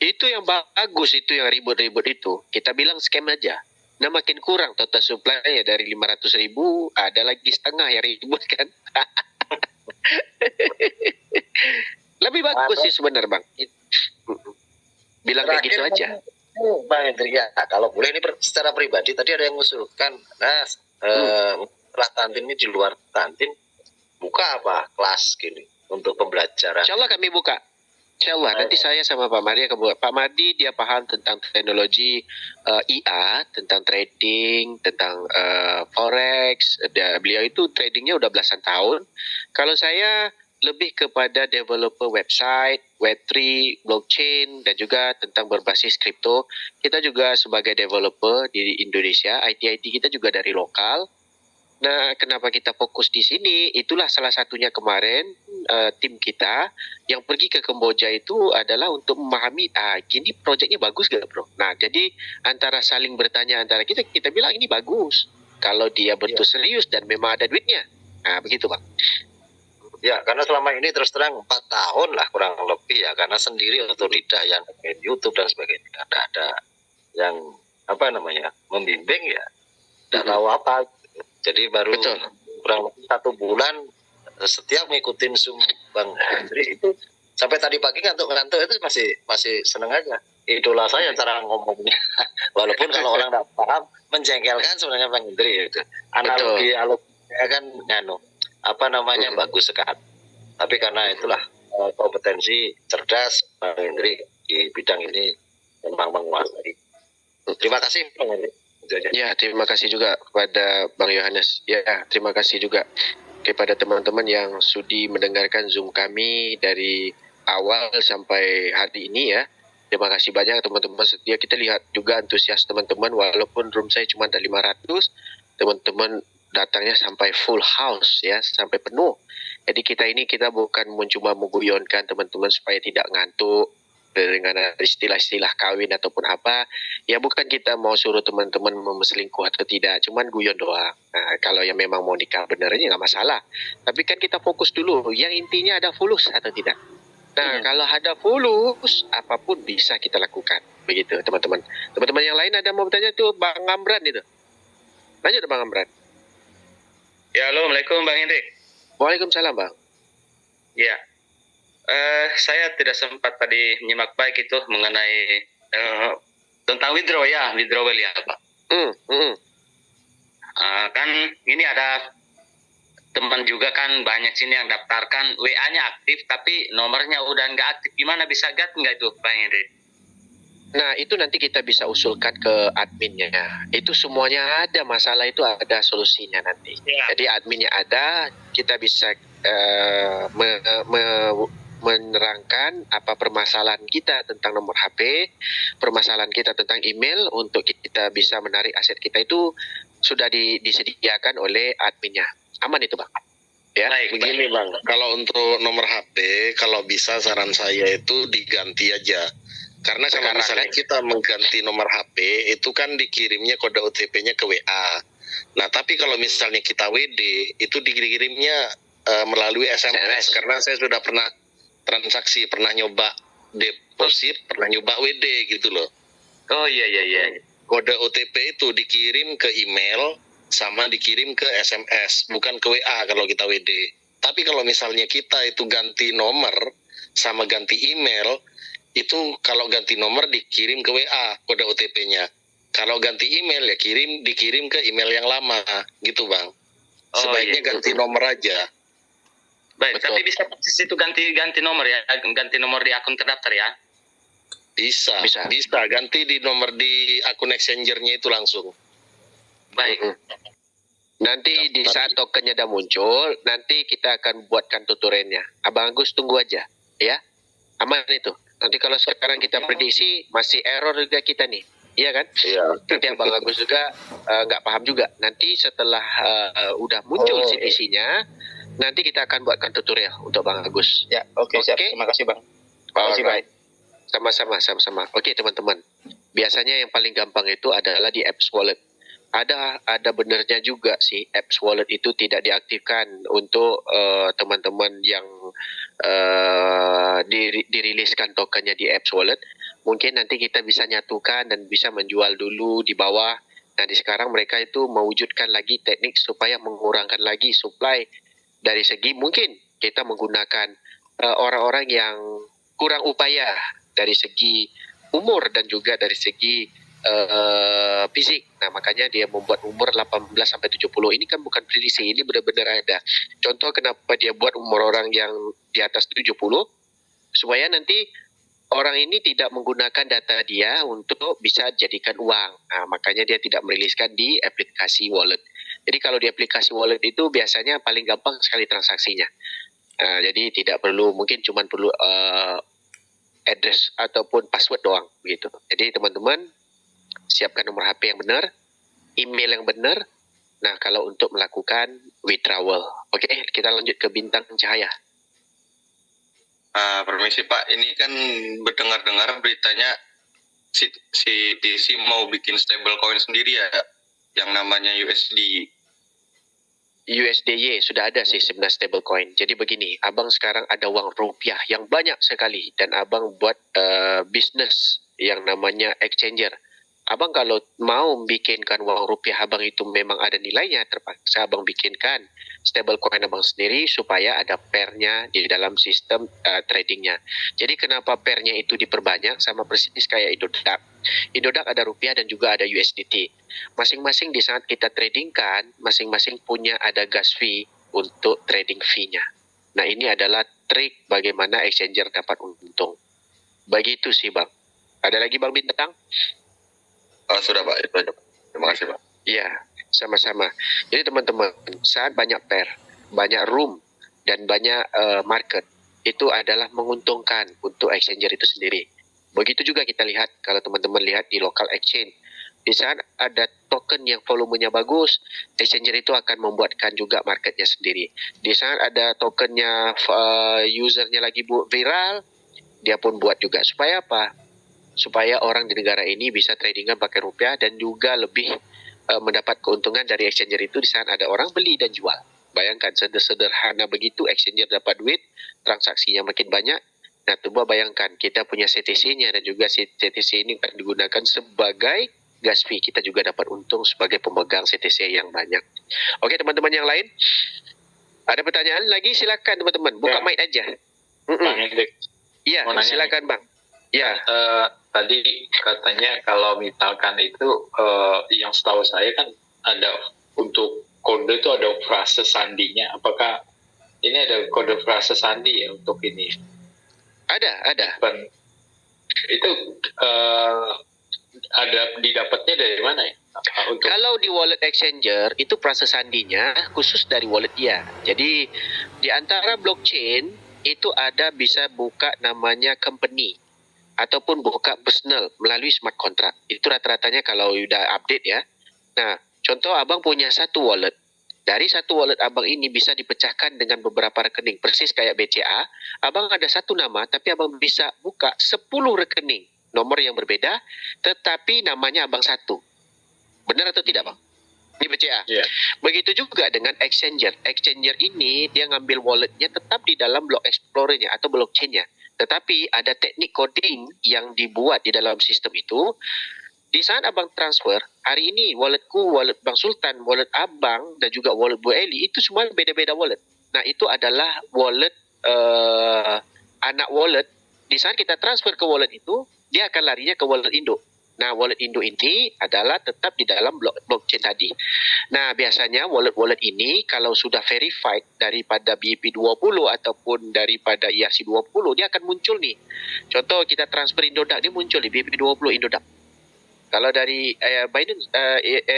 Itu yang bagus, itu yang ribut-ribut itu. Kita bilang scam aja. Nah makin kurang total supply ya dari 500.000, ada lagi setengah yang ribut kan. Lebih bagus sih sebenarnya Bang. Bilang kayak gitu aja. Bang Hendri, ya kalau boleh ini secara pribadi tadi ada yang mengusulkan, nah setelah kantin ini di luar kantin buka apa kelas gini untuk pembelajaran. Insya Allah kami buka. Insya Allah nanti saya sama Pak Madi akan buat. Pak Madi dia paham tentang teknologi IA, tentang trading, tentang forex. Beliau itu tradingnya udah belasan tahun. Kalau saya lebih kepada developer website, Web3, blockchain, dan juga tentang berbasis kripto. Kita juga sebagai developer di Indonesia, IT kita juga dari lokal. Nah, kenapa kita fokus di sini? Itulah salah satunya kemarin tim kita yang pergi ke Kamboja itu adalah untuk memahami, gini proyeknya bagus gak bro? Nah, jadi antara saling bertanya antara kita bilang ini bagus. Kalau dia betul serius dan memang ada duitnya. Nah, begitu Bang. Ya, karena selama ini terus terang 4 tahun lah kurang lebih ya, karena sendiri atau tidak yang YouTube dan sebagainya. Ada yang membimbing ya, tidak tahu apa. Jadi baru kurang lebih 1 bulan setiap ngikutin Zoom Bang Hendri itu sampai tadi pagi ngantuk-ngantuk itu masih seneng aja. Idola saya cara ngomongnya. Walaupun kalau orang tidak paham menjengkelkan sebenarnya Bang Hendri itu. Analoginya kan bagus sekali. Tapi karena itulah kompetensi cerdas Bang Hendri di bidang ini memang menguasai. Terima kasih Bang Hendri. Ya, terima kasih juga kepada Bang Yohanes. Ya, terima kasih juga kepada teman-teman yang sudi mendengarkan Zoom kami dari awal sampai hari ini ya. Terima kasih banyak teman-teman setia. Kita lihat juga antusias teman-teman, walaupun room saya cuma ada 500, teman-teman datangnya sampai full house ya, sampai penuh. Jadi kita bukan cuma mengguyonkan teman-teman supaya tidak ngantuk dengan istilah-istilah kawin ataupun apa, ya bukan kita mau suruh teman-teman selingkuh atau tidak, cuman guyon doang. Nah, kalau yang memang mau nikah benernya nggak masalah, tapi kan kita fokus dulu, yang intinya ada fulus atau tidak. Nah, kalau ada fulus, apapun bisa kita lakukan, begitu teman-teman. Teman-teman yang lain ada mau bertanya tuh Bang Amran itu, lanjut Bang Amran. Ya, halo, Assalamualaikum Bang Hendrik. Waalaikumsalam Bang. Ya. Saya tidak sempat tadi menyimak baik itu mengenai tentang withdrawal ya Pak. Kan ini ada teman juga kan banyak sini yang daftarkan WA-nya aktif tapi nomornya udah nggak aktif. Gimana bisa nggak itu Bang Hendrik? Nah itu nanti kita bisa usulkan ke adminnya. Itu semuanya ada, masalah itu ada solusinya nanti. Ya. Jadi adminnya ada, kita bisa menerangkan apa permasalahan kita tentang nomor HP, permasalahan kita tentang email, untuk kita bisa menarik aset kita itu sudah disediakan oleh adminnya. Aman itu Bang. Ya, begini Bang, kalau untuk nomor HP, kalau bisa saran saya itu diganti aja. Karena kalau misalnya kita mengganti nomor HP, itu kan dikirimnya kode OTP-nya ke WA. Nah, tapi kalau misalnya kita WD, itu dikirimnya melalui SMS. Karena saya sudah pernah transaksi, pernah nyoba deposit, pernah nyoba WD gitu loh. Oh iya. Kode OTP itu dikirim ke email sama dikirim ke SMS, bukan ke WA kalau kita WD. Tapi kalau misalnya kita itu ganti nomor sama ganti email, itu kalau ganti nomor dikirim ke WA kode OTP-nya. Kalau ganti email ya dikirim ke email yang lama gitu Bang. Sebaiknya ganti nomor aja. Baik, betul. Tapi bisa itu ganti nomor ya, ganti nomor di akun terdaftar ya? Bisa. Ganti di nomor di akun exchanger-nya itu langsung. Baik. Nanti di saat tokennya udah muncul, nanti kita akan buatkan tutorialnya. Abang Agus tunggu aja, ya. Aman itu. Nanti kalau sekarang kita prediksi masih error juga kita nih, iya kan? Iya. Nanti Abang Agus juga nggak paham juga. Nanti setelah udah muncul CTC-nya, nanti kita akan buatkan tutorial untuk Bang Agus. Ya, oke. Siap. Terima kasih Bang. Terima kasih Bang. Sama-sama. Oke teman-teman. Biasanya yang paling gampang itu adalah di apps wallet. Ada benarnya juga sih apps wallet itu tidak diaktifkan untuk teman-teman yang diriliskan tokennya di apps wallet. mungkin nanti kita bisa nyatukan dan bisa menjual dulu di bawah. Nah, di sekarang mereka itu mewujudkan lagi teknik supaya mengurangkan lagi supply. Dari segi mungkin kita menggunakan orang-orang yang kurang upaya dari segi umur dan juga dari segi fisik. Nah, makanya dia membuat umur 18 sampai 70. Ini kan bukan prediksi, ini benar-benar ada. Contoh kenapa dia buat umur orang yang di atas 70, supaya nanti orang ini tidak menggunakan data dia untuk bisa jadikan uang. Nah, makanya dia tidak meriliskan di aplikasi wallet. Jadi kalau di aplikasi wallet itu biasanya paling gampang sekali transaksinya. Jadi tidak perlu, mungkin cuma perlu address ataupun password doang begitu. Jadi teman-teman siapkan nomor HP yang benar, email yang benar. Nah, kalau untuk melakukan withdrawal. Oke, kita lanjut ke Bintang Cahaya. Permisi Pak, ini kan berdengar-dengar beritanya si TC mau bikin stablecoin sendiri ya, yang namanya USDY sudah ada sih sebenarnya stablecoin. Jadi begini, abang sekarang ada uang rupiah yang banyak sekali dan abang buat bisnis yang namanya exchanger. Abang kalau mau bikinkan uang rupiah abang itu memang ada nilainya, terpaksa abang bikinkan stablecoin abang sendiri supaya ada pairnya di dalam sistem tradingnya. Jadi kenapa pairnya itu diperbanyak, sama persis kayak Indodax. Indodax ada rupiah dan juga ada USDT. Masing-masing di saat kita tradingkan, masing-masing punya ada gas fee untuk trading fee-nya. Nah, ini adalah trik bagaimana exchanger dapat untung. Begitu sih Bang. Ada lagi Bang Bintang? Sudah Pak, itu aja. Terima kasih Pak. Iya, sama-sama. Jadi teman-teman, saat banyak pair, banyak room, dan banyak market, itu adalah menguntungkan untuk exchanger itu sendiri. Begitu juga kita lihat, kalau teman-teman lihat di local exchange, di saat ada token yang volumenya bagus, exchanger itu akan membuatkan juga marketnya sendiri. Di saat ada tokennya usernya lagi viral, dia pun buat juga. Supaya apa? Supaya orang di negara ini bisa tradingan pakai rupiah dan juga lebih mendapat keuntungan dari exchanger itu di saat ada orang beli dan jual. Bayangkan sederhana begitu exchanger dapat duit, transaksinya makin banyak. Nah, coba bayangkan kita punya CTC-nya dan juga CTC ini akan digunakan sebagai gas fee. Kita juga dapat untung sebagai pemegang CTC yang banyak. Oke, teman-teman yang lain, ada pertanyaan lagi? Silakan teman-teman, buka mic aja. Bang Hendrik. Iya, silakan Bang. Ya. Tadi katanya kalau misalkan itu yang setahu saya kan ada untuk kode itu ada frase sandinya. Apakah ini ada kode frase sandi ya untuk ini? Ada. Itu ada didapatnya dari mana ya? Kalau di wallet exchanger itu frase sandinya khusus dari wallet dia. Jadi di antara blockchain itu ada bisa buka namanya company ataupun buka personal melalui smart contract. Itu rata-ratanya kalau udah update ya. Nah, contoh abang punya satu wallet. Dari satu wallet abang ini bisa dipecahkan dengan beberapa rekening. Persis kayak BCA. Abang ada satu nama, tapi abang bisa buka 10 rekening. Nomor yang berbeda, tetapi namanya abang satu. Benar atau tidak Bang? Ini BCA. Yeah. Begitu juga dengan exchanger. Exchanger ini dia ngambil walletnya tetap di dalam block explorer-nya atau blockchain-nya. Tetapi ada teknik coding yang dibuat di dalam sistem itu. Di saat abang transfer, hari ini walletku, wallet Bang Sultan, wallet abang, dan juga wallet Bu Eli, itu semua beda-beda wallet. Nah, itu adalah wallet, anak wallet. Di saat kita transfer ke wallet itu, dia akan larinya ke wallet induk. Nah, wallet induk ini adalah tetap di dalam blockchain tadi. Nah, biasanya wallet-wallet ini kalau sudah verified daripada BIP20 ataupun daripada ERC20, dia akan muncul nih. Contoh kita transfer Indodax, dia muncul di BIP20 Indodax. Kalau dari Binance,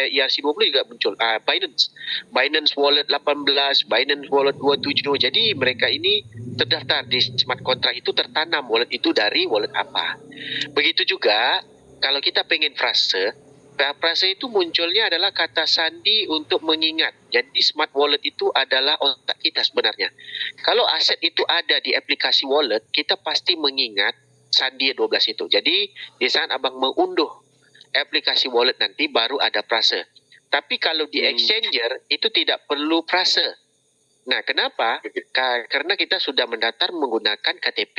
ERC20 juga muncul. Binance Wallet 18, Binance Wallet 27. Jadi mereka ini terdaftar di smart contract itu, tertanam wallet itu dari wallet apa. Begitu juga kalau kita pengen frase itu munculnya adalah kata sandi untuk mengingat. Jadi smart wallet itu adalah otak kita sebenarnya. Kalau aset itu ada di aplikasi wallet, kita pasti mengingat sandi 12 itu. Jadi di saat abang mengunduh aplikasi wallet nanti baru ada frase. Tapi kalau di exchanger itu tidak perlu frase. Nah, kenapa? Karena kita sudah mendaftar menggunakan KTP,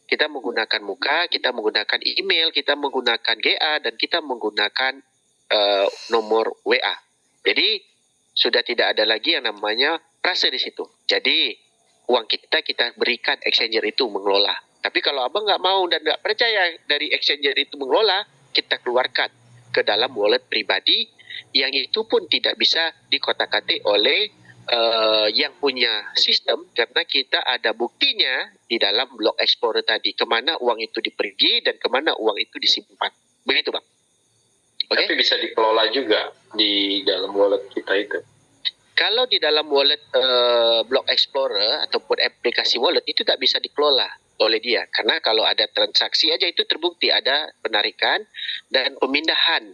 Kita menggunakan muka, kita menggunakan email, kita menggunakan GA, dan kita menggunakan nomor WA. Jadi sudah tidak ada lagi yang namanya prase di situ. Jadi uang kita berikan exchanger itu mengelola. Tapi kalau abang nggak mau dan nggak percaya dari exchanger itu mengelola, kita keluarkan ke dalam wallet pribadi yang itu pun tidak bisa dikotak-katik oleh yang punya sistem, karena kita ada buktinya di dalam Block Explorer tadi kemana uang itu dipergi dan kemana uang itu disimpan. Begitu bang. Okay? Tapi bisa dikelola juga di dalam wallet kita itu. Kalau di dalam wallet Block Explorer ataupun aplikasi wallet itu tak bisa dikelola oleh dia, karena kalau ada transaksi aja itu terbukti ada penarikan dan pemindahan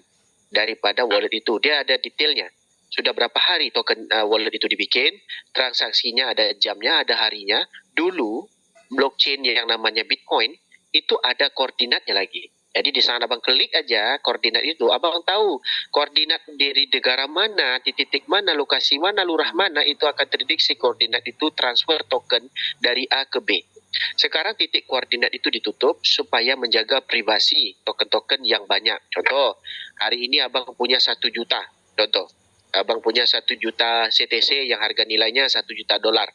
daripada wallet itu, dia ada detailnya. Sudah berapa hari token wallet itu dibikin, transaksinya ada jamnya, ada harinya. Dulu blockchain yang namanya Bitcoin itu ada koordinatnya lagi. Jadi di sana abang klik aja koordinat itu, abang tahu koordinat dari negara mana, di titik mana, lokasi mana, lurah mana, itu akan terdiksi koordinat itu transfer token dari A ke B. Sekarang titik koordinat itu ditutup supaya menjaga privasi token-token yang banyak. Contoh, hari ini abang punya 1 juta. Contoh, abang punya 1 juta CTC yang harga nilainya 1 juta dolar.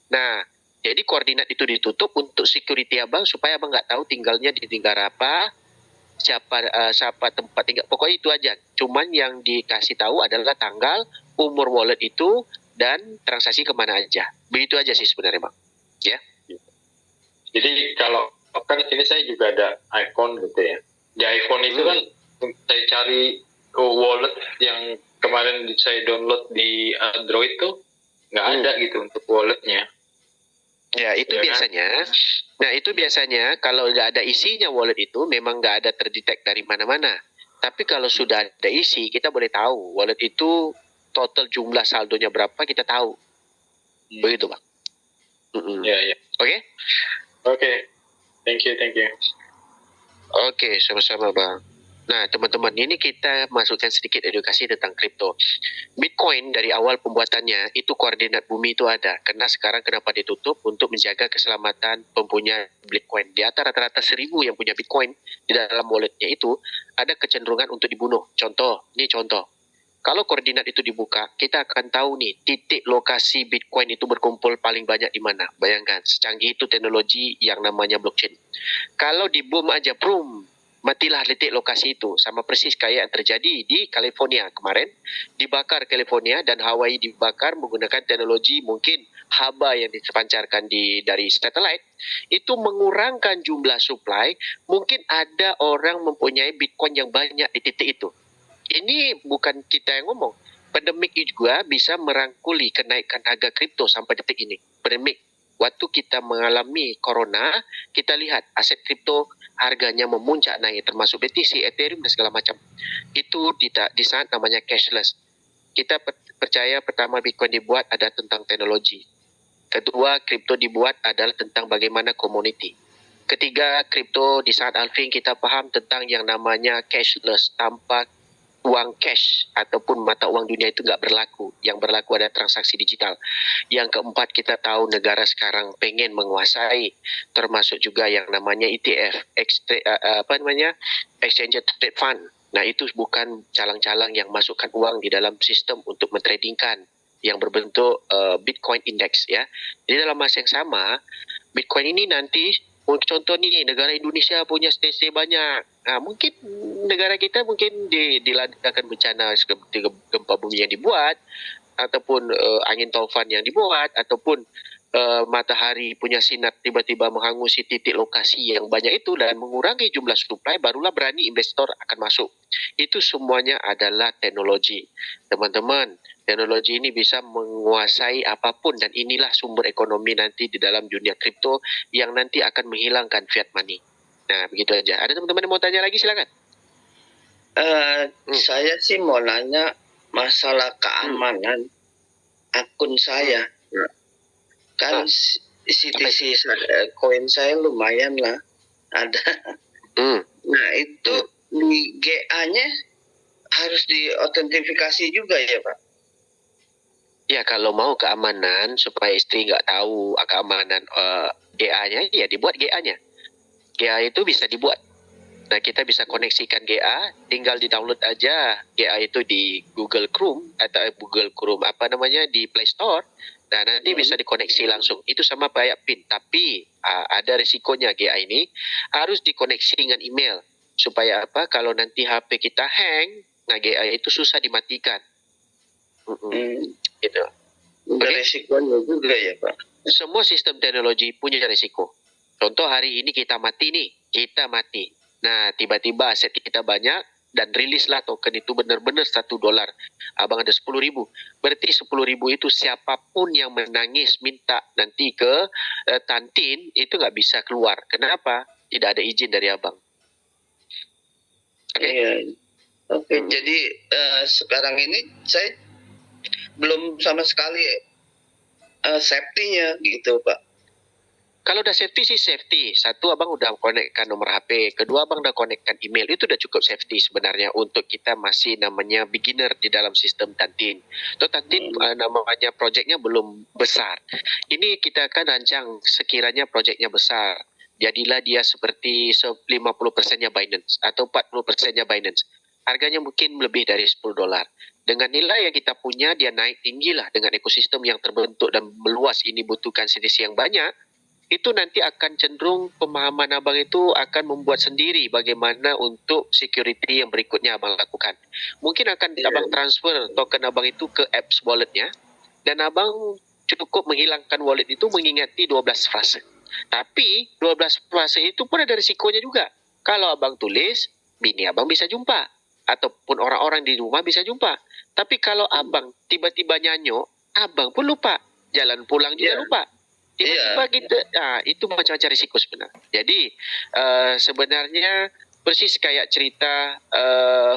Nah, jadi koordinat itu ditutup untuk security abang supaya abang nggak tahu tinggalnya di negara apa, siapa tempat tinggal. Pokoknya itu aja. Cuman yang dikasih tahu adalah tanggal, umur wallet itu, dan transaksi kemana aja. Begitu aja sih sebenarnya bang. Ya. Jadi kalau kan ini saya juga ada iPhone gitu ya. Di iPhone itu kan saya cari wallet yang kemarin saya download di Android tuh nggak ada gitu untuk walletnya. Ya itu ya, biasanya. Kan? Nah itu biasanya kalau nggak ada isinya wallet itu memang nggak ada terdetek dari mana-mana. Tapi kalau sudah ada isi, kita boleh tahu wallet itu total jumlah saldonya berapa, kita tahu. Begitu bang. Ya ya. Oke. Oke. Thank you. Oke, sama-sama bang. Nah, teman-teman, ini kita masukkan sedikit edukasi tentang kripto. Bitcoin dari awal pembuatannya, itu koordinat bumi itu ada. Karena sekarang kenapa ditutup? Untuk menjaga keselamatan pempunya Bitcoin. Di antara rata-rata 1.000 yang punya Bitcoin, di dalam walletnya itu, ada kecenderungan untuk dibunuh. Contoh. Kalau koordinat itu dibuka, kita akan tahu nih, titik lokasi Bitcoin itu berkumpul paling banyak di mana. Bayangkan, secanggih itu teknologi yang namanya blockchain. Kalau di boom aja, matilah titik lokasi itu. Sama persis kayak yang terjadi di California kemarin. Dibakar California dan Hawaii dibakar menggunakan teknologi mungkin haba yang dipancarkan dari satelit. Itu mengurangkan jumlah supply. Mungkin ada orang mempunyai Bitcoin yang banyak di titik itu. Ini bukan kita yang ngomong. Pandemik juga bisa merangkuli kenaikan harga kripto sampai detik ini. Pandemik. Waktu kita mengalami corona, kita lihat aset kripto harganya memuncak naik, termasuk BTC, Ethereum dan segala macam. Itu di saat namanya cashless. Kita percaya pertama Bitcoin dibuat adalah tentang teknologi. Kedua, kripto dibuat adalah tentang bagaimana community. Ketiga, kripto di saat halving kita paham tentang yang namanya cashless, tanpa uang cash ataupun mata uang dunia itu nggak berlaku. Yang berlaku ada transaksi digital. Yang keempat, kita tahu negara sekarang pengen menguasai, termasuk juga yang namanya ETF, Exchange Trade Fund. Nah itu bukan calang-calang yang masukkan uang di dalam sistem untuk mentradingkan yang berbentuk Bitcoin Index ya. Jadi dalam masa yang sama, Bitcoin ini nanti, contoh nih, negara Indonesia punya STC banyak. Nah, mungkin negara kita mungkin dilandakan bencana seperti gempa bumi yang dibuat, ataupun angin taufan yang dibuat, ataupun matahari punya sinar tiba-tiba menghangusi titik lokasi yang banyak itu dan mengurangi jumlah supply, barulah berani investor akan masuk. Itu semuanya adalah teknologi. Teman-teman, teknologi ini bisa menguasai apapun dan inilah sumber ekonomi nanti di dalam dunia kripto yang nanti akan menghilangkan fiat money. Nah, begitu aja. Ada teman-teman yang mau tanya lagi, silakan. Saya sih mau nanya masalah keamanan akun saya. Kan CTC koin saya lumayan lah ada. Nah, itu di GA-nya harus diautentifikasi juga ya, Pak? Ya, kalau mau keamanan supaya istri nggak tahu keamanan GA-nya, ya dibuat GA-nya. GA itu bisa dibuat. Nah, kita bisa koneksikan GA, tinggal di-download aja GA itu di Google Chrome atau Google Chrome di Play Store. Nah, nanti bisa dikoneksi langsung. Itu sama bayar PIN, tapi ada risikonya GA ini harus dikoneksi dengan email. Supaya apa? Kalau nanti HP kita hang, nah GA itu susah dimatikan. Gitu. Ada risikonya juga ya, Pak. Semua sistem teknologi punya risiko. Contoh hari ini kita mati. Nah, tiba-tiba aset kita banyak dan rilislah token itu benar-benar $1. Abang ada 10.000. Berarti 10.000 itu siapapun yang menangis minta nanti ke kantin itu nggak bisa keluar. Kenapa? Tidak ada izin dari abang. Oke. Iya. Oke, jadi sekarang ini saya belum sama sekali safety-nya gitu, Pak. Kalau udah safety sih safety. Satu, abang udah konekkan nomor HP. Kedua, abang udah konekkan email. Itu udah cukup safety sebenarnya untuk kita masih namanya beginner di dalam sistem Tantin. Itu Tantin namanya projectnya belum besar. Ini kita akan rancang sekiranya projectnya besar. Jadilah dia seperti 50%-nya Binance atau 40%-nya Binance. Harganya mungkin lebih dari $10. Dengan nilai yang kita punya, dia naik tinggi lah dengan ekosistem yang terbentuk dan meluas ini butuhkan CDC yang banyak. Itu nanti akan cenderung pemahaman abang itu akan membuat sendiri bagaimana untuk security yang berikutnya abang lakukan. Mungkin akan abang transfer token abang itu ke apps walletnya dan abang cukup menghilangkan wallet itu mengingati 12 frase. Tapi 12 frase itu pun ada risikonya juga. Kalau abang tulis, bini abang bisa jumpa ataupun orang-orang di rumah bisa jumpa. Tapi kalau abang tiba-tiba nyanyok, abang pun lupa. Jalan pulang juga lupa. Tiba-tiba kita, itu macam-macam risiko sebenarnya. Jadi sebenarnya persis kayak cerita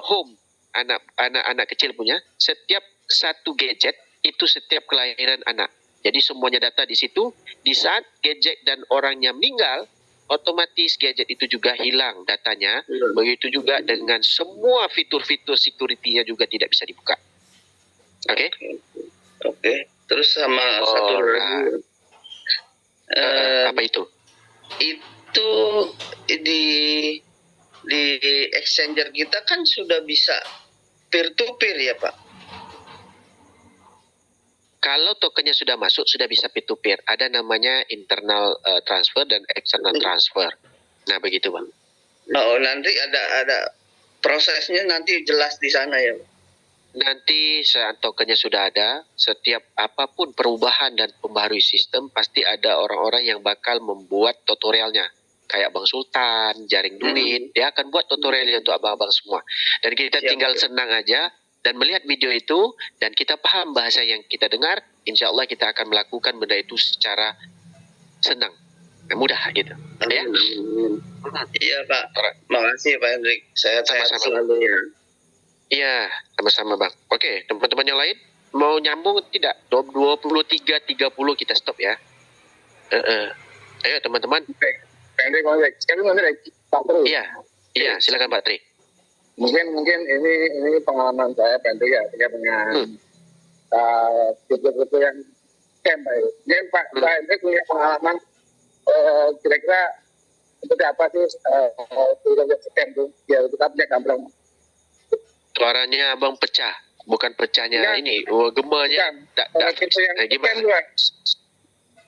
home anak kecil punya. Setiap satu gadget itu setiap kelahiran anak. Jadi semuanya data di situ. Di saat gadget dan orangnya meninggal, otomatis gadget itu juga hilang datanya. Begitu juga dengan semua fitur-fitur security-nya juga tidak bisa dibuka. Oke? Oke. Terus sama satu lagi. Apa itu? Itu di exchanger kita kan sudah bisa peer to peer ya, Pak. Kalau tokennya sudah masuk sudah bisa peer to peer. Ada namanya internal transfer dan external transfer. Nah, begitu, Bang. Oh, nanti ada prosesnya nanti jelas di sana ya, Pak. Nanti saat tokennya sudah ada, setiap apapun perubahan dan pembaharui sistem, pasti ada orang-orang yang bakal membuat tutorialnya. Kayak Bang Sultan, Jaring Duit, dia akan buat tutorialnya untuk abang-abang semua. Dan kita tinggal senang aja dan melihat video itu, dan kita paham bahasa yang kita dengar, insya Allah kita akan melakukan benda itu secara senang. Mudah gitu. Ya? Iya, Pak. Makasih Pak Hendrik. Saya Sama-sama. selalu ya. Iya, sama-sama Bang. Oke, teman-teman yang lain mau nyambung tidak? 23.30 kita stop ya. Ayo teman-teman. Iya, silakan Pak Tri. Mungkin ini pengalaman saya pendek ya, dengan yang scam Pak. Mungkin Pak Hendrik punya pengalaman kira-kira seperti apa sih scam itu? Ya kita punya gambaran. Suaranya abang pecah, bukan pecahnya ini, gemanya. Itu yang scam tuh,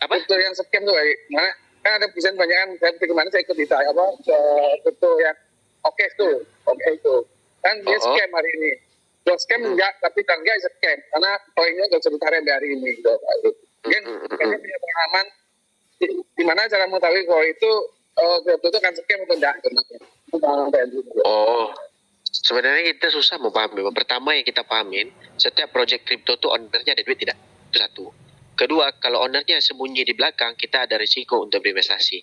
apa? Itu yang scam tuh, mana? Kan ada desain banyak kan, saya kemana saya ikut itu itu yang oke itu, kan dia scam hari ini. Kalau scam enggak, tapi enggak is scam, karena poinnya nggak bisa ditarik dari ini. Mungkin saya punya pengalaman di mana cara mengetahui kalau itu kan scam atau enggak. Oh. Sebenarnya kita susah memahami. Pertama yang kita pahamin, setiap project crypto itu ownernya ada duit tidak? Itu satu. Kedua, kalau ownernya sembunyi di belakang, kita ada risiko untuk berinvestasi.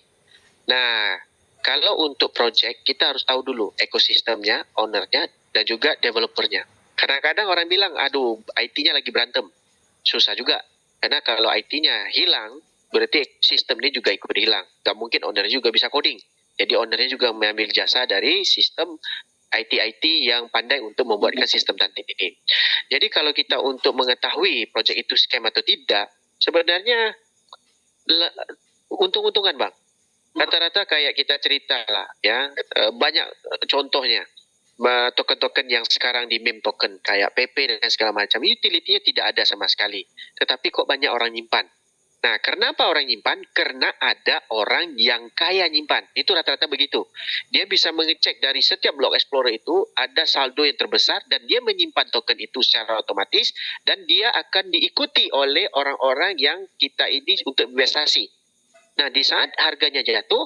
Nah, kalau untuk project, kita harus tahu dulu ekosistemnya, ownernya, dan juga developernya. Kadang-kadang orang bilang, aduh, IT-nya lagi berantem. Susah juga. Karena kalau IT-nya hilang, berarti sistem ini juga ikut hilang. Gak mungkin ownernya juga bisa coding. Jadi ownernya juga mengambil jasa dari sistem IT yang pandai untuk membuatkan sistem Tantin ini. Jadi kalau kita untuk mengetahui proyek itu scam atau tidak, sebenarnya untung-untungan Bang. rata-rata kayak kita cerita lah ya, banyak contohnya token-token yang sekarang di meme token kayak PP dan segala macam, utility-nya tidak ada sama sekali, tetapi kok banyak orang nyimpan. Nah, kenapa orang nyimpan? Karena ada orang yang kaya nyimpan. Itu rata-rata begitu. Dia bisa mengecek dari setiap block explorer itu ada saldo yang terbesar dan dia menyimpan token itu secara otomatis dan dia akan diikuti oleh orang-orang yang kita ini untuk investasi. Nah, di saat harganya jatuh,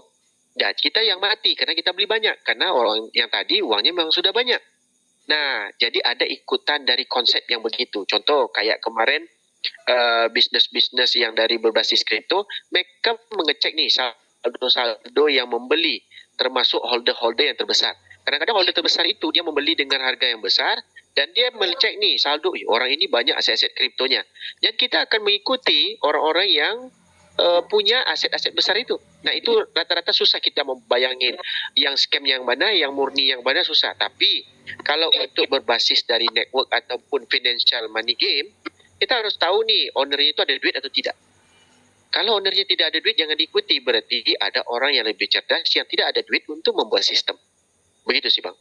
dan kita yang mati karena kita beli banyak. Karena orang yang tadi uangnya memang sudah banyak. Nah, jadi ada ikutan dari konsep yang begitu. Contoh kayak kemarin, bisnes-bisnes yang dari berbasis kripto, mereka mengecek nih saldo-saldo yang membeli, termasuk holder-holder yang terbesar. Kadang-kadang holder terbesar itu dia membeli dengan harga yang besar dan dia mengecek nih saldo, orang ini banyak aset-aset kriptonya. Dan kita akan mengikuti orang-orang yang punya aset-aset besar itu. Nah, itu rata-rata susah kita membayangin yang scam yang mana, yang murni yang mana, susah. Tapi kalau untuk berbasis dari network ataupun financial money game, kita harus tahu nih ownernya itu ada duit atau tidak. Kalau ownernya tidak ada duit, jangan diikuti. Berarti ada orang yang lebih cerdas yang tidak ada duit untuk membuat sistem. Begitu sih, Bang.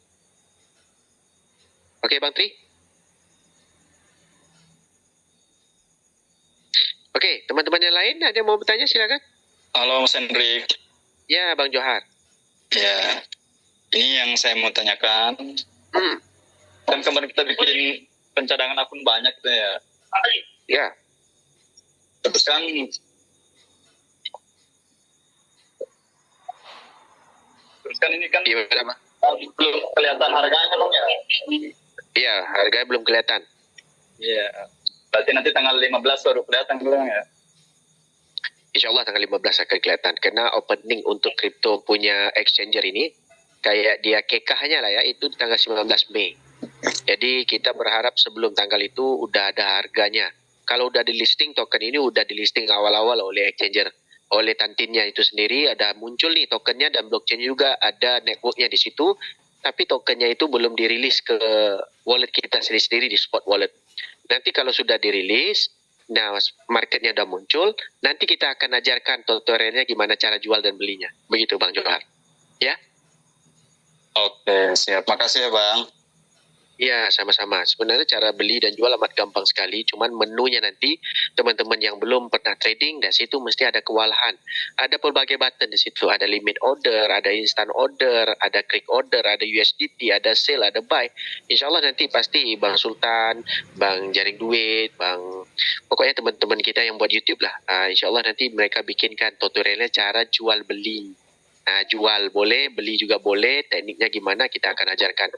Oke, Bang Tri? Oke, teman-teman yang lain ada yang mau bertanya, silakan. Halo Mas Hendrik. Ya, Bang Johar. Ya, ini yang saya mau tanyakan. Kan kemarin kita bikin pencadangan akun banyak tuh ya. Ya. Terus kan ini kan belum kelihatan harganya dong ya. Iya, harganya belum kelihatan. Iya. Berarti nanti tanggal 15 baru kelihatan belum ya? Insya Allah tanggal 15 akan kelihatan. Karena opening untuk kripto punya exchanger ini, kayak dia kekahnya lah ya, itu di tanggal 19 Mei. Jadi kita berharap sebelum tanggal itu udah ada harganya. Kalau udah di listing, token ini udah di listing awal-awal oleh exchanger. Oleh Tantinnya itu sendiri, ada muncul nih tokennya dan blockchain juga ada networknya di situ. Tapi tokennya itu belum dirilis ke wallet kita sendiri-sendiri di spot wallet. Nanti kalau sudah dirilis, nah marketnya udah muncul, nanti kita akan ajarkan tutorialnya gimana cara jual dan belinya. Begitu Bang Johar. Ya? Oke, siap. Makasih ya Bang. Ya, sama-sama. Sebenarnya cara beli dan jual amat gampang sekali. Cuman menunya nanti teman-teman yang belum pernah trading, dan situ mesti ada kewalahan. Ada pelbagai button di situ. Ada limit order, ada instant order, ada click order, ada USDT, ada sell, ada buy. Insya Allah nanti pasti Bang Sultan, Bang Jaring Duit, pokoknya teman-teman kita yang buat YouTube lah. Insya Allah nanti mereka bikinkan tutorialnya cara jual beli. Jual boleh, beli juga boleh. Tekniknya gimana kita akan ajarkan.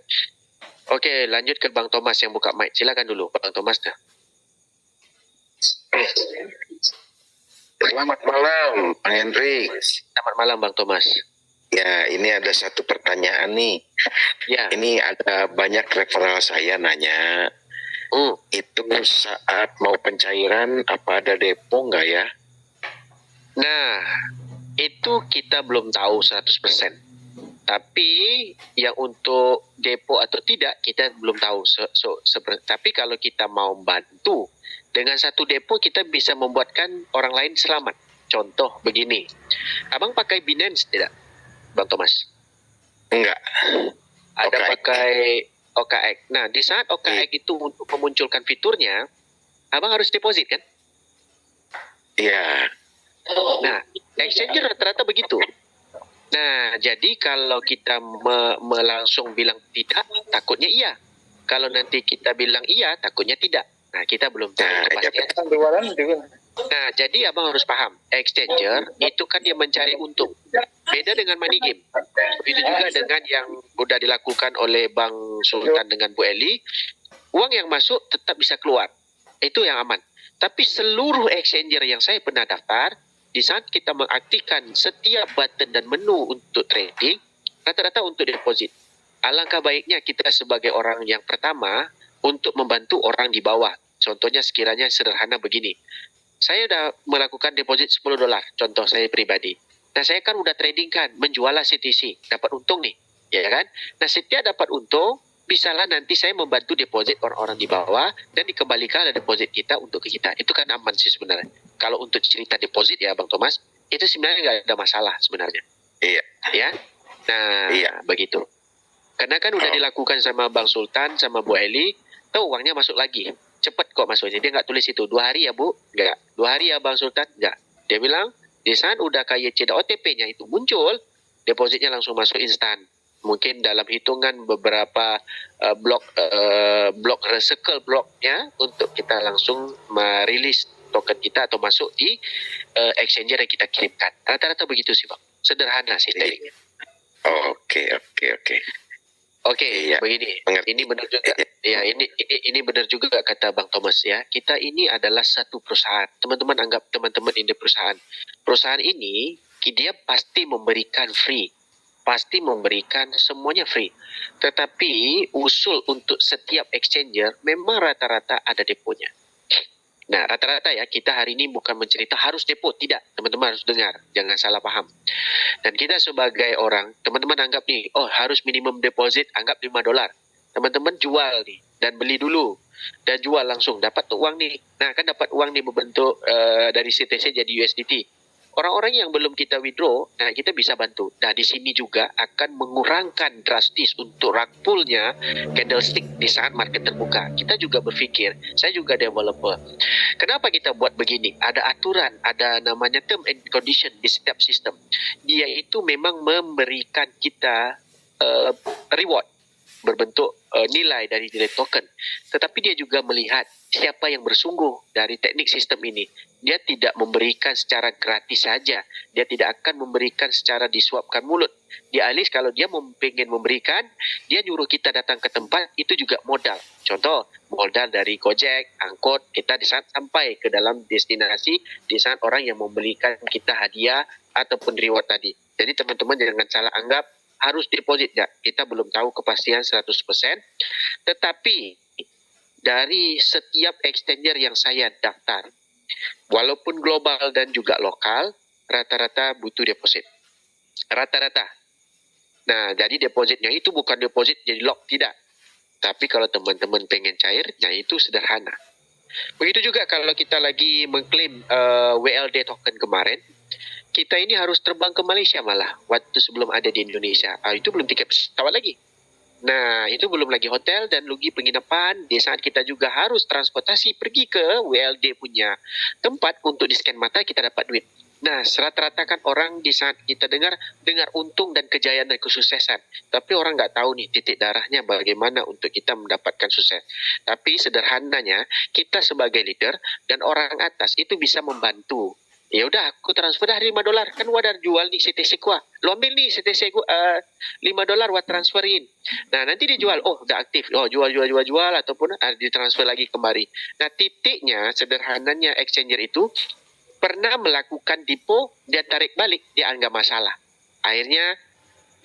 Oke, lanjut ke Bang Thomas yang buka mic. Silakan dulu, Bang Thomas. Selamat malam, Bang Hendrik. Selamat malam, Bang Thomas. Ya, ini ada satu pertanyaan nih. Ya. Ini ada banyak referral saya nanya. Itu saat mau pencairan, apa ada depo nggak ya? Nah, itu kita belum tahu 100%. Tapi yang untuk depo atau tidak kita belum tahu. Tapi kalau kita mau bantu dengan satu depo, kita bisa membuatkan orang lain selamat. Contoh begini, abang pakai Binance tidak, Bang Thomas? Enggak. Ada pakai OKX. Nah, di saat OKX itu untuk memunculkan fiturnya, abang harus deposit kan? Iya. Nah, exchanger rata-rata begitu. Nah, jadi kalau kita langsung bilang tidak, takutnya iya. Kalau nanti kita bilang iya, takutnya tidak. Nah, kita belum tahu kepastian. Nah, jadi abang harus paham, exchanger itu kan dia mencari untung. Beda dengan money game. Begitu juga dengan yang sudah dilakukan oleh Bang Sultan dengan Bu Eli, uang yang masuk tetap bisa keluar. Itu yang aman. Tapi seluruh exchanger yang saya pernah daftar, di saat kita mengaktifkan setiap button dan menu untuk trading, rata-rata untuk deposit. Alangkah baiknya kita sebagai orang yang pertama untuk membantu orang di bawah. Contohnya sekiranya sederhana begini. Saya sudah melakukan deposit $10, contoh saya pribadi. Nah, saya kan udah trading kan, menjual CTC, dapat untung nih, ya kan? Nah, setiap dapat untung, bisalah nanti saya membantu deposit orang-orang di bawah dan dikembalikan deposit kita untuk ke kita. Itu kan aman sih sebenarnya. Kalau untuk cerita deposit ya Bang Thomas, itu sebenarnya nggak ada masalah sebenarnya. Iya. Ya. Nah, begitu. Karena kan udah dilakukan sama Bang Sultan, sama Bu Eli, tuh uangnya masuk lagi. Cepat kok masuknya. Dia nggak tulis itu 2 hari ya Bu, nggak. 2 hari ya Bang Sultan, nggak. Dia bilang di saat udah KYC dan OTP-nya itu muncul, depositnya langsung masuk instan. Mungkin dalam hitungan beberapa blok recycle bloknya untuk kita langsung merilis token kita atau masuk di exchanger yang kita kirimkan. Rata-rata begitu sih Bang. Sederhana sih tekniknya. Oke. Oke, Iya, begini. mengerti. Ini benar juga. Ya, ini benar juga kata Bang Thomas ya. Kita ini adalah satu perusahaan. Teman-teman anggap teman-teman ini perusahaan. Perusahaan ini dia pasti memberikan free. Pasti memberikan semuanya free. Tetapi usul untuk setiap exchanger memang rata-rata ada deponya. Nah, rata-rata ya, kita hari ini bukan mencerita harus depo, tidak. Teman-teman harus dengar, jangan salah paham. Dan kita sebagai orang, teman-teman anggap nih, oh harus minimum deposit, anggap $5. Teman-teman jual nih, dan beli dulu. Dan jual langsung, dapat tuh uang nih. Nah, kan dapat uang nih berbentuk dari CTC jadi USDT. Orang-orang yang belum kita withdraw, nah kita bisa bantu. Nah, di sini juga akan mengurangkan drastis untuk rug pool-nya candlestick di saat market terbuka. Kita juga berpikir, saya juga developer. Kenapa kita buat begini? Ada aturan, ada namanya term and condition di setiap sistem. Dia itu memang memberikan kita reward berbentuk nilai dari nilai token. Tetapi dia juga melihat siapa yang bersungguh dari teknik sistem ini. Dia tidak memberikan secara gratis saja. Dia tidak akan memberikan secara disuapkan mulut. Dia alis kalau dia pengen memberikan, dia nyuruh kita datang ke tempat, itu juga modal. Contoh, modal dari Gojek, angkot, kita di saat sampai ke dalam destinasi, di saat orang yang membelikan kita hadiah ataupun reward tadi. Jadi teman-teman jangan salah anggap, harus deposit ya. Kita belum tahu kepastian 100%. Tetapi dari setiap exchanger yang saya daftar, walaupun global dan juga lokal, rata-rata butuh deposit. Rata-rata. Nah, jadi depositnya itu bukan deposit jadi lock, tidak. Tapi kalau teman-teman pengen cair, nah itu sederhana. Begitu juga kalau kita lagi mengklaim WLD token kemarin, kita ini harus terbang ke Malaysia malah waktu sebelum ada di Indonesia. Itu belum tiket pesawat lagi. Nah, itu belum lagi hotel dan lagi penginapan. Di saat kita juga harus transportasi pergi ke WLD punya tempat untuk di-scan mata, kita dapat duit. Nah, rata-rata kan orang di saat kita dengar untung dan kejayaan dan kesuksesan. Tapi orang nggak tahu nih titik darahnya bagaimana untuk kita mendapatkan sukses. Tapi sederhananya, kita sebagai leader dan orang atas itu bisa membantu. Ya udah, aku transfer dah $5. Kan wadah jual nih CTC gua. Lo ambil nih CTC gua $5 buat transferin. Nah, nanti dijual. Oh, udah aktif. Oh, jual ataupun ditransfer lagi kembali. Nah, titiknya sederhananya exchanger itu pernah melakukan depo, dia tarik balik, dia anggap masalah. Akhirnya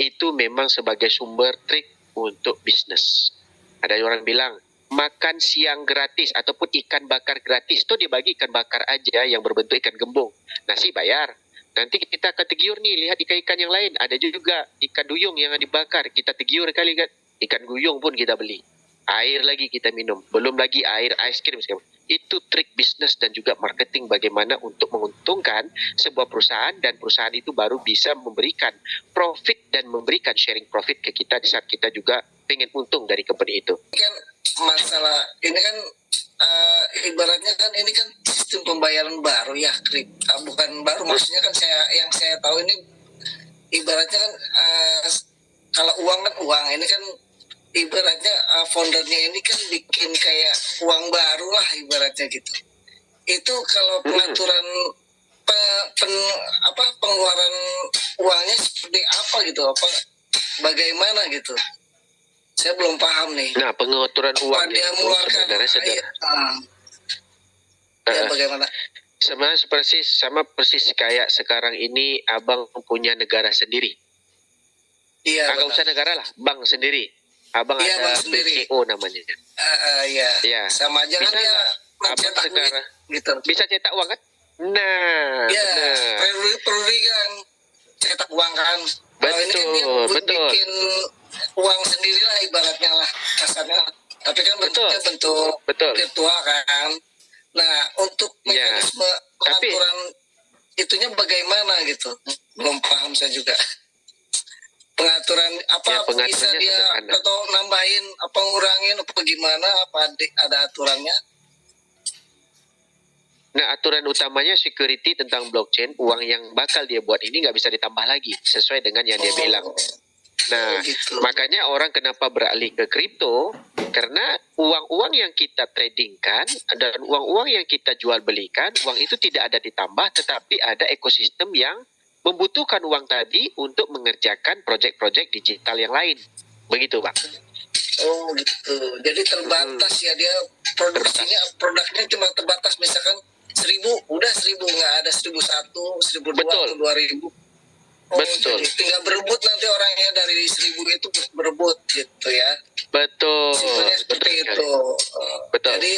itu memang sebagai sumber trik untuk bisnis. Ada orang bilang makan siang gratis ataupun ikan bakar gratis, itu dibagi ikan bakar aja yang berbentuk ikan gembung, nasi bayar. Nanti kita akan tegiur nih, lihat ikan-ikan yang lain, ada juga ikan duyung yang dibakar, kita tegiur kali kan, ikan guyung pun kita beli, air lagi kita minum, belum lagi air ice cream. Itu trik bisnis dan juga marketing bagaimana untuk menguntungkan sebuah perusahaan, dan perusahaan itu baru bisa memberikan profit dan memberikan sharing profit ke kita di saat kita juga pengen untung dari company itu. Kan masalah ini kan ibaratnya kan ini kan sistem pembayaran baru ya, bukan baru, maksudnya kan yang saya tahu ini ibaratnya kan kalau uang kan uang, ini kan ibaratnya foundernya ini kan bikin kayak uang baru lah ibaratnya gitu. Itu kalau pengaturan pengeluaran uangnya seperti apa gitu, apa bagaimana gitu? Saya belum paham nih. Nah, pengaturan uang dia mengeluarkan bagaimana? Sama persis kayak sekarang ini abang punya negara sendiri. Iya. Agak usah negara lah, bank sendiri. Abang ada BCO namanya. Iya. Sama aja kan dia mencetak sekarang gitu. Bisa cetak uang kan? Nah, perlu kan cetak uang kan. Betul, ini kan dia bikin uang sendiri lah ibaratnya lah kasarnya. Tapi kan bentuknya bentuk virtual kan. Nah, untuk mekanisme pengaturan itunya bagaimana gitu? Belum paham saya juga. pengaturan apa Ya, bisa pengaturannya dia sederhana. atau nambahin apa ngurangin apa gimana apa ada aturannya? Nah, aturan utamanya security tentang blockchain, uang yang bakal dia buat ini nggak bisa ditambah lagi sesuai dengan yang dia bilang. Nah, gitu. makanya orang kenapa beralih ke kripto, karena uang-uang yang kita tradingkan dan uang-uang yang kita jual belikan, uang itu tidak ada ditambah, tetapi ada ekosistem yang membutuhkan uang tadi untuk mengerjakan proyek-proyek digital yang lain. Begitu, Bang. Oh gitu. Jadi terbatas ya dia produknya cuma terbatas misalkan 1.000 udah 1.000 nggak ada 1.001, 1.002 atau 2.000. Betul. Jadi tinggal berebut nanti orangnya dari 1.000 itu berebut gitu ya. Betul. Simpelnya seperti itu. Betul. Jadi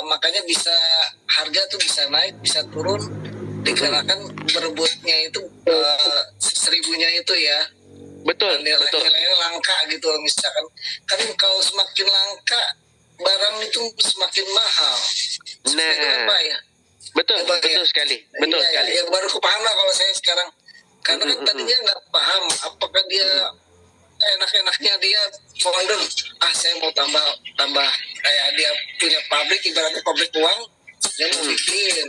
makanya bisa harga tuh bisa naik bisa turun dikarenakan berebutnya itu 1.000-nya itu ya. Betul. Nilainya langka gitu misalkan. Kan kalau semakin langka barang itu semakin mahal. Nah, apa ya? betul, Apa betul ya? sekali, betul Iya, sekali. Ya, baru kepaham lah kalau saya sekarang. Karena kan tadinya nggak paham apakah dia enak-enaknya dia founder, saya mau tambah kayak dia punya pabrik, ibaratnya pabrik uang, dia mau bikin.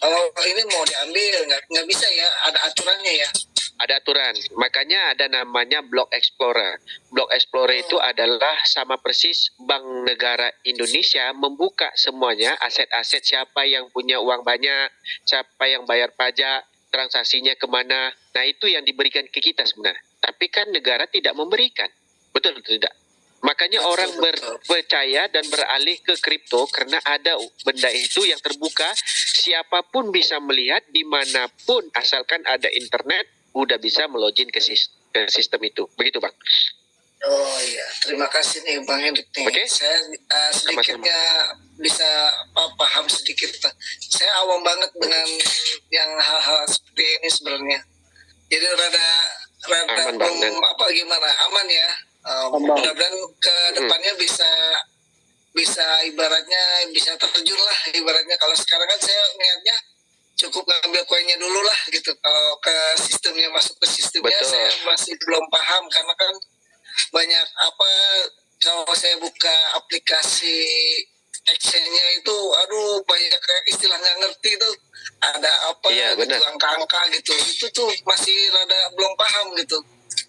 Kalau ini mau diambil nggak bisa ya, ada aturannya ya. Ada aturan, makanya ada namanya Block Explorer. Block Explorer itu adalah sama persis Bank Negara Indonesia membuka semuanya aset-aset siapa yang punya uang banyak, siapa yang bayar pajak, transaksinya kemana. Nah itu yang diberikan ke kita sebenarnya. Tapi kan negara tidak memberikan, betul atau tidak? Makanya orang percaya dan beralih ke kripto karena ada benda itu yang terbuka, siapapun bisa melihat dimanapun asalkan ada internet, udah bisa melogin ke sistem itu. Begitu, Bang. Oh iya, terima kasih nih Bang Hendrik nih. Okay. Saya sedikitnya bisa paham sedikit. Saya awam banget dengan yang hal-hal seperti ini sebenarnya. Jadi rada apa gimana? Aman ya. Mudah-mudahan ke depannya bisa ibaratnya bisa terjun lah ibaratnya. Kalau sekarang kan saya niatnya cukup ngambil koinnya dulu lah gitu. Kalau ke sistemnya masuk ke sistemnya saya masih belum paham karena kan banyak apa kalau saya buka aplikasi exchange-nya itu aduh banyak istilah nggak ngerti tuh ada apa gitu angka-angka gitu itu tuh masih rada belum paham gitu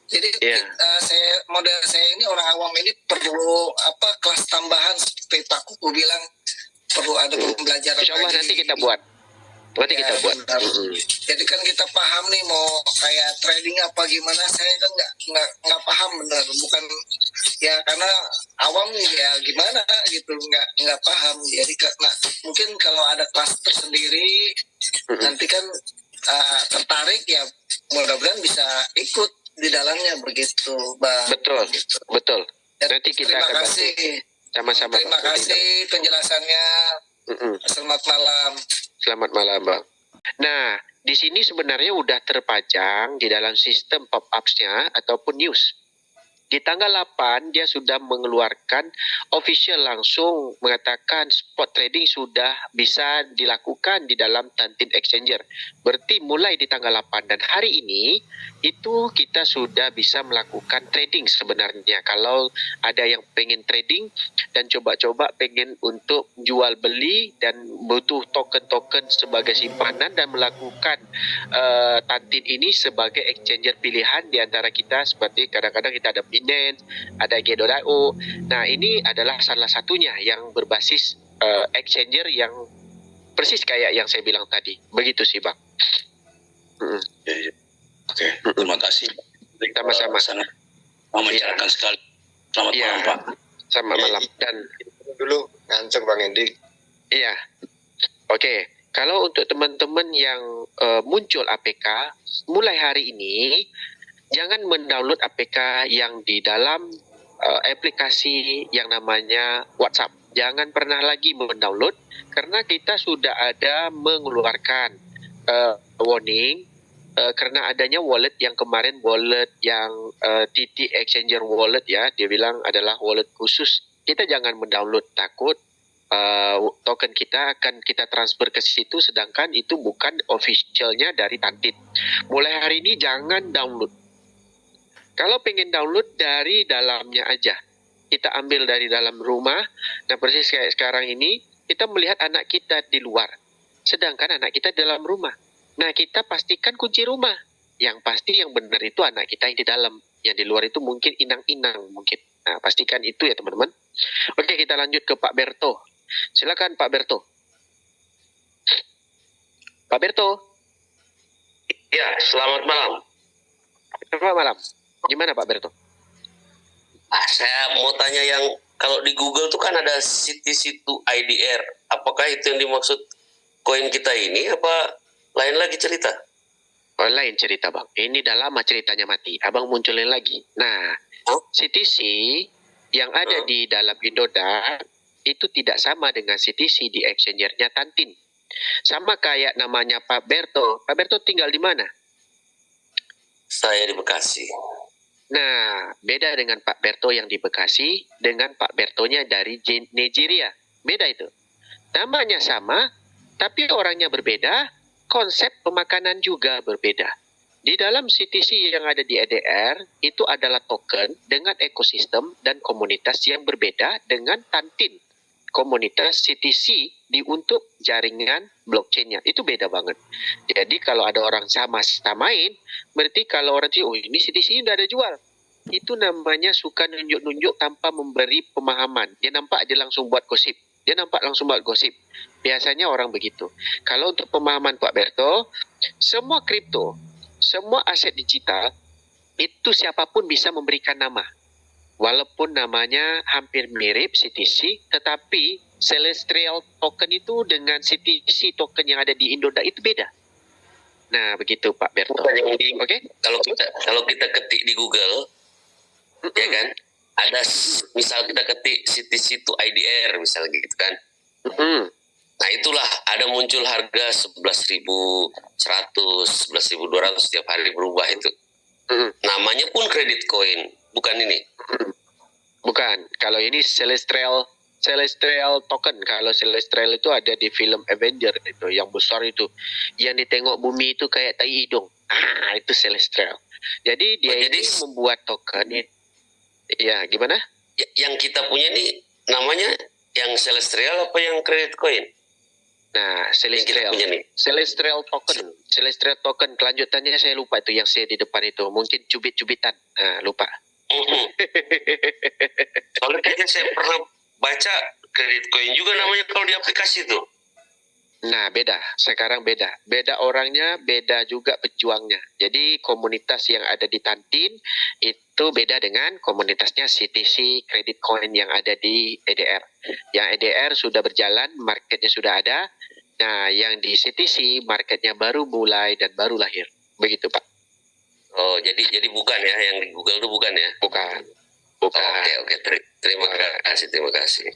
jadi model saya ini orang awam ini perlu apa kelas tambahan seperti Pak Kuku bilang perlu ada pembelajaran Insya Allah nanti kita buat. Jadi kan kita paham nih mau kayak trading apa gimana, saya kan nggak paham benar, bukan ya karena awam ya gimana gitu nggak paham. Jadi karena mungkin kalau ada kelas tersendiri nanti kan tertarik ya mudah-mudahan bisa ikut di dalamnya begitu, Bang. Betul. Nanti kita terima akan kasih. Sama-sama. Terima kasih penjelasannya. Selamat malam. Selamat malam, Bang. Nah, di sini sebenarnya udah terpajang di dalam sistem pop-ups-nya ataupun news. Di tanggal 8 dia sudah mengeluarkan official langsung mengatakan spot trading sudah bisa dilakukan di dalam Tantin Exchanger. Berarti mulai di tanggal 8 dan hari ini itu kita sudah bisa melakukan trading sebenarnya. Kalau ada yang pengen trading dan coba-coba pengen untuk jual beli dan butuh token-token sebagai simpanan dan melakukan Tantin ini sebagai exchanger pilihan di antara kita seperti kadang-kadang kita ada Binance, ada G.io. Nah, ini adalah salah satunya yang berbasis exchanger yang persis kayak yang saya bilang tadi. Begitu sih, Bang. Oke, terima kasih. Sama-sama. Sangat mencerahkan sekali. Selamat malam, Pak. Selamat malam. Dan dulu nganceng Bang Endi. Iya. Oke. Kalau untuk teman-teman yang muncul APK mulai hari ini, jangan mendownload APK yang di dalam aplikasi yang namanya WhatsApp. Jangan pernah lagi mendownload karena kita sudah ada mengeluarkan warning karena adanya wallet yang kemarin wallet yang TT Exchanger wallet ya, dia bilang adalah wallet khusus. Kita jangan mendownload, takut token kita akan kita transfer ke situ sedangkan itu bukan officialnya dari Tantin. Mulai hari ini jangan download. Kalau pengen download dari dalamnya aja, kita ambil dari dalam rumah. Nah, persis kayak sekarang ini, kita melihat anak kita di luar, sedangkan anak kita di dalam rumah. Nah, kita pastikan kunci rumah. Yang pasti yang benar itu anak kita yang di dalam. Yang di luar itu mungkin inang-inang mungkin. Nah, pastikan itu ya teman-teman. Oke, kita lanjut ke Pak Berto. Silakan Pak Berto. Pak Berto. Ya, selamat malam. Selamat malam. Gimana Pak Berto? Saya mau tanya yang kalau di Google tuh kan ada situ-situ IDR. Apakah itu yang dimaksud koin kita ini apa lain lagi cerita? Oh, lain cerita bang. Ini dah lama ceritanya mati. Abang munculin lagi. Nah, CTC yang ada di dalam Indodax itu tidak sama dengan CTC di exchange-nya Tantin. Sama kayak namanya Pak Berto. Pak Berto tinggal di mana? Saya di Bekasi. Nah, beda dengan Pak Berto yang di Bekasi dengan Pak Bertonya dari Nigeria. Beda itu. Namanya sama, tapi orangnya berbeda. Konsep pemakanan juga berbeda. Di dalam CTC yang ada di EDR, itu adalah token dengan ekosistem dan komunitas yang berbeda dengan Tantin. Komunitas CTC untuk jaringan blockchain-nya. Itu beda banget. Jadi kalau ada orang samain, berarti kalau orang itu, oh ini CTC ini udah ada jual. Itu namanya suka nunjuk-nunjuk tanpa memberi pemahaman. Dia nampak dia langsung buat gosip. Biasanya orang begitu. Kalau untuk pemahaman Pak Berto, semua kripto, semua aset digital, itu siapapun bisa memberikan nama. Walaupun namanya hampir mirip CTC, tetapi Celestial token itu dengan CTC token yang ada di Indodax itu beda. Nah, begitu Pak Berto. Oke? Kalau kita ketik di Google, ya kan? Ada misal kita ketik CTC to IDR misalnya gitu kan. Nah itulah ada muncul harga 11.100, 11.200 setiap hari berubah itu. Namanya pun kredit coin, bukan ini. Bukan. Kalau ini Celestial token. Kalau Celestial itu ada di film Avenger itu yang besar itu. Yang ditengok bumi itu kayak tai hidung. Itu Celestial. Jadi dia ini membuat token. Ya, gimana? Yang kita punya ini namanya yang Celestial apa yang kredit coin? Nah, Celestial token kelanjutannya saya lupa itu yang C di depan itu. Mungkin cubit-cubitan. Lupa. Soalnya kayaknya saya pernah baca kredit coin juga namanya kalau di aplikasi itu. Nah, beda. Sekarang beda. Beda orangnya, beda juga pejuangnya. Jadi komunitas yang ada di Tantin itu beda dengan komunitasnya CTC Credit Coin yang ada di EDR. Yang EDR sudah berjalan, marketnya sudah ada. Nah, yang di CTC marketnya baru mulai dan baru lahir. Begitu, Pak. Oh, jadi bukan ya, yang di Google itu bukan ya? Bukan. Oke. Terima kasih.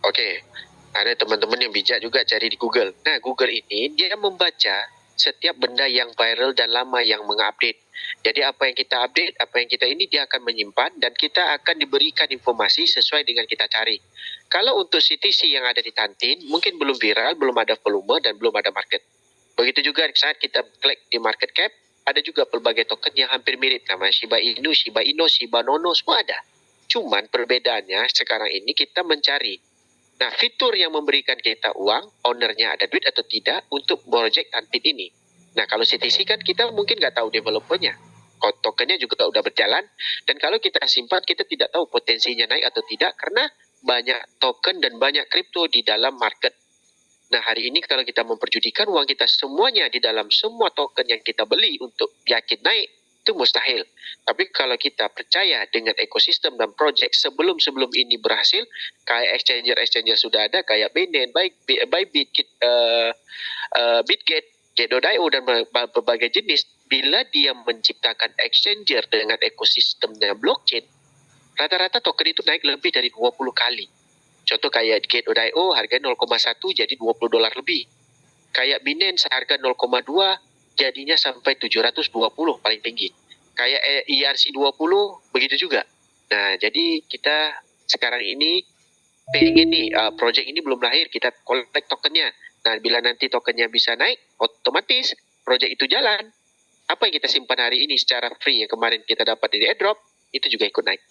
Oke. Ada teman-teman yang bijak juga cari di Google. Nah, Google ini dia membaca setiap benda yang viral dan lama yang mengupdate. Jadi apa yang kita update, apa yang kita ini dia akan menyimpan dan kita akan diberikan informasi sesuai dengan kita cari. Kalau untuk CTC yang ada di Tantin, mungkin belum viral, belum ada volume dan belum ada market. Begitu juga saat kita klik di market cap, ada juga pelbagai token yang hampir mirip. Nama Shiba Inu, Shiba Inu, Shiba Nono, semua ada. Cuman perbedaannya sekarang ini kita mencari. Nah, fitur yang memberikan kita uang, ownernya ada duit atau tidak untuk project Tantin ini. Nah, kalau CTC kan kita mungkin nggak tahu developernya. Tokennya juga udah berjalan. Dan kalau kita simpan, kita tidak tahu potensinya naik atau tidak. Karena banyak token dan banyak kripto di dalam market. Nah, hari ini kalau kita memperjudikan uang kita semuanya di dalam semua token yang kita beli untuk yakin naik, itu mustahil. Tapi kalau kita percaya dengan ekosistem dan project sebelum ini berhasil, kayak exchanger sudah ada, kayak Binance, Bybit, Bitget, Gate.io dan berbagai jenis, bila dia menciptakan exchanger dengan ekosistemnya blockchain, rata-rata token itu naik lebih dari 20 kali. Contoh kayak Gate.io harganya 0,1 jadi $20 lebih. Kayak Binance harga 0,2 jadinya sampai 720 paling tinggi. Kayak ERC20 begitu juga. Nah, jadi kita sekarang ini pengen nih, project ini belum lahir, kita collect tokennya. Nah, bila nanti tokennya bisa naik, otomatis project itu jalan. apa yang kita simpan hari ini secara free yang kemarin kita dapat dari airdrop, itu juga ikut naik.